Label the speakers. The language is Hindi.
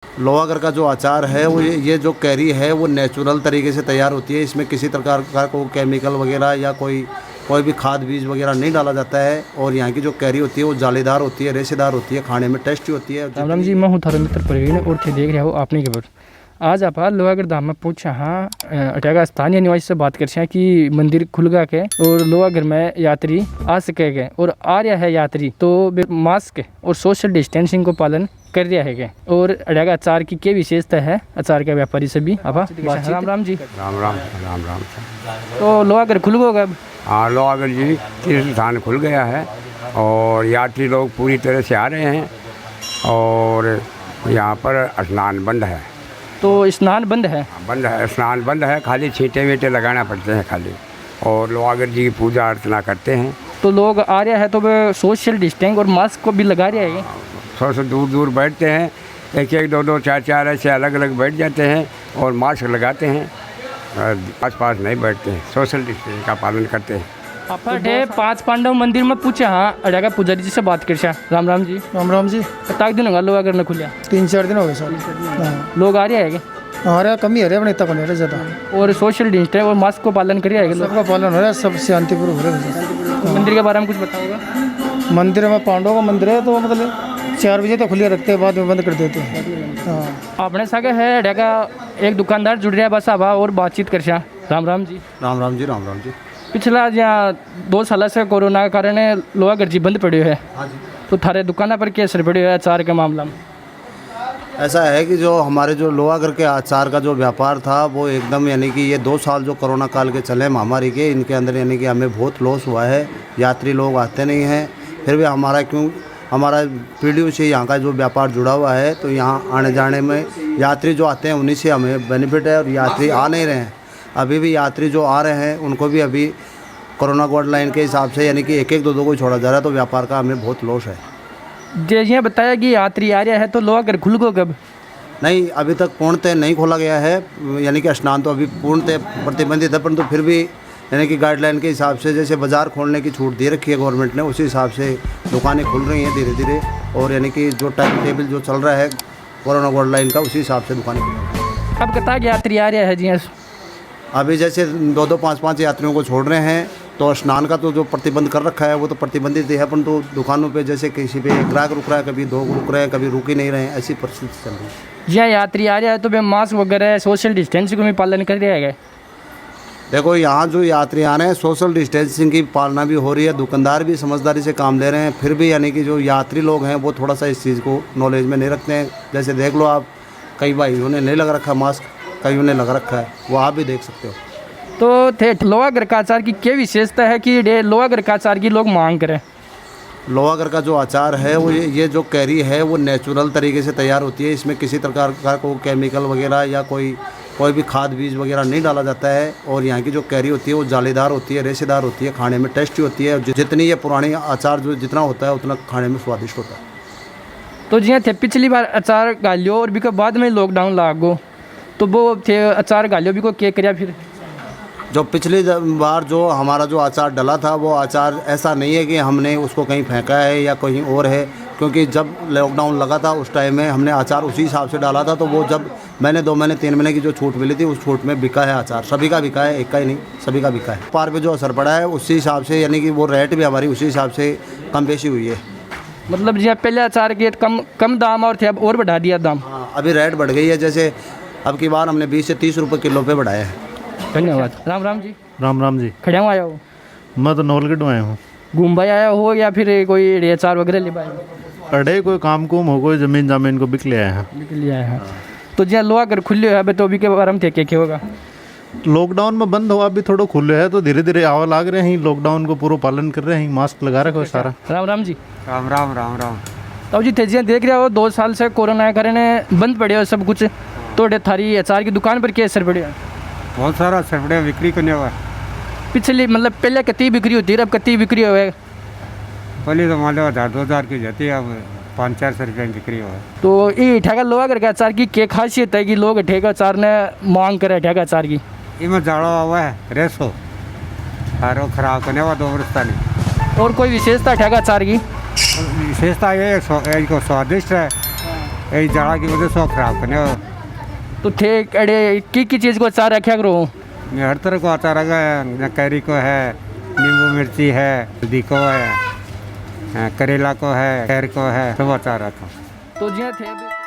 Speaker 1: लोहागर का जो अचार है वो ये जो कैरी है वो नेचुरल तरीके से तैयार होती है। इसमें किसी प्रकार का कोई केमिकल वगैरह या कोई भी खाद बीज वगैरह नहीं डाला जाता है। और यहाँ की जो कैरी होती है वो जालीदार होती है, रेशेदार होती है, खाने में टेस्टी होती है।
Speaker 2: राम जी, मैं हूँ थारा मित्र प्रवीण और थे देख रहे हो आपने खबर। आज आप लोहागढ़ धाम में पूछा हाँ अटैगा स्थानीय निवासी से बात कर कि मंदिर खुल गया के और लोहागढ़ में यात्री आ सकेगा और आ रहा है यात्री तो मास्क और सोशल डिस्टेंसिंग को पालन कर रहा है। और अटैगा अचार की क्या विशेषता है अचार के व्यापारी से भी आप राम राम जी।
Speaker 3: राम राम राम राम।
Speaker 2: तो लोहागढ़ खुल गया?
Speaker 3: हाँ, लोहागढ़ जी तीर्थ स्थान खुल गया है और यात्री लोग पूरी तरह से आ रहे हैं और यहाँ पर स्नान बंद है।
Speaker 2: तो स्नान बंद है?
Speaker 3: बंद है, स्नान बंद है, खाली छींटे वींटे लगाना पड़ते हैं खाली, और लोहागढ़ जी की पूजा अर्चना करते हैं।
Speaker 2: तो लोग आ रहे हैं तो वे सोशल डिस्टेंस और मास्क को भी लगा रहे हैं?
Speaker 3: थोड़ा सा दूर दूर बैठते हैं, एक एक दो दो चार चार ऐसे अलग अलग बैठ जाते हैं और मास्क लगाते हैं, आस पास नहीं बैठते हैं, सोशल डिस्टेंस का पालन करते हैं।
Speaker 2: आप पांच पांडव मंदिर में पूछा हाँ अड़ेगा पुजारी जी से बात कर राम राम जी।
Speaker 4: राम राम जी।
Speaker 2: कितना दिन होगा लोहागढ़ ने खुलिया?
Speaker 4: 3-4 दिन हो गए सर।
Speaker 2: लोग आ रहे हैं?
Speaker 4: हमारे कम ही हो रहे हैं, अपने इतना नहीं ज़्यादा।
Speaker 2: और सोशल डिस्टेंस और मास्क को पालन कर रहे हैं?
Speaker 4: सबका पालन हो रहा है, सब शांतिपूर्वक हो रहा है।
Speaker 2: मंदिर के बारे में कुछ बताओगे?
Speaker 4: मंदिर में पांडवों का मंदिर है, तो मतलब 4 बजे तक खुलिया रखते हैं, बाद में बंद कर देते हैं। हाँ,
Speaker 2: आपने सके है अड़ेगा एक दुकानदार जुड़ रहा है बस आवा और बातचीत कर राम राम जी।
Speaker 1: राम राम जी। राम राम जी।
Speaker 2: पिछला यहाँ 2 साल से कोरोना के कारण लोहागढ़ जी बंद पड़े है।
Speaker 1: हाँ जी।
Speaker 2: तो थारे दुकाना पर क्या असर पड़े है अचार के मामला में?
Speaker 1: ऐसा है कि जो हमारे जो लोहागढ़ के अचार का जो व्यापार था वो एकदम यानी कि ये 2 साल जो कोरोना काल के चले महामारी के, इनके अंदर यानी कि हमें बहुत लॉस हुआ है। यात्री लोग आते नहीं हैं, फिर भी हमारा पीढ़ियों से यहाँ का जो व्यापार जुड़ा हुआ है, तो यहाँ आने जाने में यात्री जो आते हैं उन्हीं से हमें बेनिफिट है। और यात्री आ नहीं रहे हैं, अभी भी यात्री जो आ रहे हैं उनको भी अभी कोरोना गाइडलाइन के हिसाब से यानी कि एक एक दो दो को छोड़ा जा रहा है, तो व्यापार का हमें बहुत लॉस है।
Speaker 2: जैसे बताया कि यात्री आ रहा है तो लोहागढ़ खुल गो कब?
Speaker 1: नहीं, अभी तक पूर्णतः नहीं खोला गया है, यानी कि स्नान तो अभी पूर्णतः प्रतिबंधित है, परंतु फिर भी यानी कि गाइडलाइन के हिसाब से जैसे बाज़ार खोलने की छूट दे रखी है गवर्नमेंट ने, उसी हिसाब से दुकानें खुल रही हैं धीरे धीरे। और यानी कि जो टाइम टेबल जो चल रहा है कोरोना गाइडलाइन का, उसी हिसाब से दुकानें खुल रही हैं।
Speaker 2: अब कता यात्री आ रहा है जी?
Speaker 1: अभी जैसे 2-2 5-5 यात्रियों को छोड़ रहे हैं, तो स्नान का तो जो प्रतिबंध कर रखा है वो तो प्रतिबंधित है, परंतु दुकानों पे जैसे किसी पे ग्राहक रुक रहा है, कभी 2 रुक रहे हैं, कभी रुक ही नहीं रहे हैं, ऐसी परिस्थिति चल रही है।
Speaker 2: यहाँ यात्री आ रहा है तो वे मास्क वगैरह सोशल डिस्टेंसिंग को भी पालन कर रहे हैं?
Speaker 1: देखो, यहाँ जो यात्री आ रहे हैं सोशल डिस्टेंसिंग की पालना भी हो रही है, दुकानदार भी समझदारी से काम ले रहे हैं, फिर भी यानी कि जो यात्री लोग हैं वो थोड़ा सा इस चीज़ को नॉलेज में नहीं रखते हैं। जैसे देख लो आप, कई भाइयों ने नहीं लग रखा मास्क, कईयों ने लग रखा है, वो आप भी देख सकते हो।
Speaker 2: तो थे लोहागढ़ का अचार की क्या विशेषता है कि लोहागढ़ का अचार की लोग मांग करें?
Speaker 1: लोहागढ़ का जो अचार है वो ये जो कैरी है वो नेचुरल तरीके से तैयार होती है। इसमें किसी प्रकार का कोई केमिकल वगैरह या कोई भी खाद बीज वगैरह नहीं डाला जाता है। और यहाँ की जो कैरी होती है वो जालीदार होती है, रेशेदार होती है, खाने में टेस्टी होती है। जितनी ये पुरानी अचार जो जितना होता है उतना खाने में स्वादिष्ट होता है।
Speaker 2: तो जी थे पिछली बार अचार गालियो और भी बाद में लॉकडाउन लागो, तो वो थे अचार गालियो भी को क्या कराया? फिर
Speaker 1: जो पिछली बार जो हमारा जो अचार डला था वो अचार ऐसा नहीं है कि हमने उसको कहीं फेंका है या कहीं और है, क्योंकि जब लॉकडाउन लगा था उस टाइम में हमने अचार उसी हिसाब से डाला था। तो वो जब मैंने 2 महीने 3 महीने की जो छूट मिली थी उस छूट में बिका है अचार, सभी का बिका है, एक का ही नहीं, सभी का बिका है। पार पे जो असर पड़ा है उसी हिसाब से यानी कि वो रेट भी हमारी उसी हिसाब से कम बेशी हुई है।
Speaker 2: मतलब जी पहले अचार के कम दाम और थे, अब और बढ़ा दिया दाम?
Speaker 1: हाँ, अभी रेट बढ़ गई है। जैसे अब की बार हमने 20 से 30 रुपये किलो पे बढ़ाया है।
Speaker 2: धन्यवाद। राम राम जी।
Speaker 5: राम राम जी।
Speaker 2: खड़े आया हो?
Speaker 5: मैं तो नौलगढ़ आया हूँ।
Speaker 2: घूमबा आया हो या फिर कोई अचार वगैरह ले पाए?
Speaker 5: अड़े कोई काम कुम हो, कोई जमीन जामीन को बिक लिया है।
Speaker 2: बिक लिया है। तो जहाँ लोहागढ़ खुले है अभी, तो अभी के बारे में थे क्या होगा?
Speaker 5: लॉकडाउन में बंद हुआ, अभी थोड़ा खुले है तो धीरे धीरे आवा लाग रहे हैं, लॉकडाउन को पूरा पालन कर रहे हैं, मास्क लगा रखा है सारा।
Speaker 2: राम राम जी।
Speaker 3: राम राम राम राम।
Speaker 2: तो जी तेजियाँ देख रहे हो 2 साल से कोरोना के कारण बंद पड़े हो सब कुछ, तो थारी अचार की दुकान पर क्या असर पड़े?
Speaker 3: बहुत सारा असर पड़े, बिक्री करने हुआ।
Speaker 2: पिछली मतलब पहले कितनी बिक्री होती है, अब कितनी बिक्री हो?
Speaker 3: पहले तो मान लो 1000-2000 की जाती है, अब 500-400 रुपये की बिक्री हुआ।
Speaker 2: तो ये ठेका लोहागढ़ के अचार की क्या खासियत है कि लोग ठेका अचार ने मांग करे ठेका अचार की?
Speaker 3: इनमें जाड़ा हुआ है, रेस हो सारो खराब करने हुआ 2 वर्ष नहीं।
Speaker 2: और कोई विशेषता ठेका अचार की?
Speaker 3: विशेषता ये स्वादिष्ट है
Speaker 6: यही जाड़ा की वजह से खराब करने
Speaker 2: तो थे अड़े की चीज़ को अचार रखा करो?
Speaker 6: हर तरह को अचार रखा है, कैरी को है, नींबू मिर्ची है, हल्दी को है, करेला को है, खैर को है, सब अचार रखा।
Speaker 2: तो जी थे